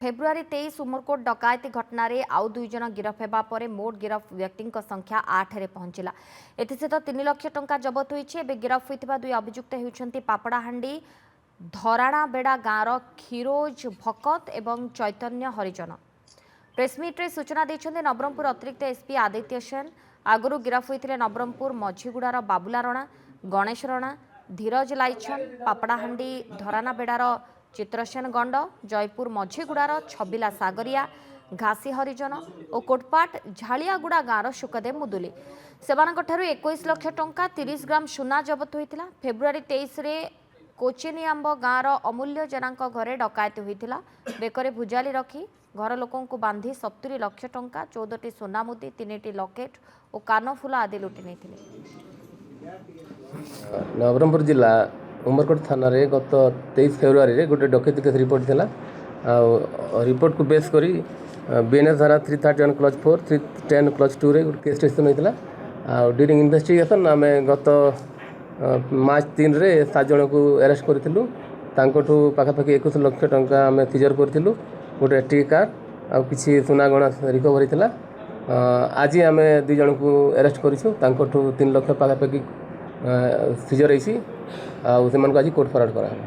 February 23 Umarkot डकायती घटना रे आउ दुई जन गिरफ हेबा परे मोट गिरफ व्यक्ति संख्या 8 रे पहुंचला। एथिसहित 3 लाख टंका जबत होईछि। एबे गिरफ होइतिबा दुई अभियुक्त हेउछन्ति पापड़ाहांडी धराणाबेड़ा गाँवर खिरोज भकत एवं चैतन्य हरिजन। प्रेसमिट्रे सूचना देइछन्ति नवरंगपुर अतिरिक्त एसपी आदित्य सेन। आगुरु गिरफ होइथिले नवरंगपुर मझीगुड़ार बाबुला रणा, गणेश रणा, धीरज लाइछन, पापड़ाहांडी धराणाबेड़ार चित्रसेन गंड, जयपुर मझीगुड़ार छबिला सागरिया, घासी हरिजन और कोटपाट झाड़ियागुड़ा गाँवर सुखदेव मुदुली। सेमानଙ୍କଠାରୁ 21 लाख टंका 30 ग्राम सुना जबत होइतिला। फेब्रुआरी 23 रे कोचेनिआंब गाँवर अमूल्य जेनाଙ୍କ घरे डकायती होइतिला। बेकरे भुजाली रखी घर लोकंकु बांधी 70 लाख टंका 14टी सोना मुदी 3टी लकेट और कानफुल आदि लुटि नेथिले। नवरंगपुर जिला उमरकोट थाना रे गत 23 फेब्रुआरी रे गोटे डकैती केस रिपोर्ट थिला। रिपोर्ट को बेस करी बीएनएस धारा 331 क्लज 4 310 क्लज 2 रे गोटे केस रजिस्ट्रेशन होइतिला। ड्यूरिंग इन्वेस्टिगेशन आमे गत मार्च 3 रे 7 जन को अरेस्ट करथिलु। तांकोठु पाखापाखि 21 लाख टंका आमे सीजर करथिलु। गोटे एटी कार आ किछि सोना गणा रिकवर होइतिला। आज आमे 2 जन को अरेस्ट करिछु। तांकोठु 3 लाख पाखापाखि सीजर होइछि। आज कोर्ट फरवर्ड करा।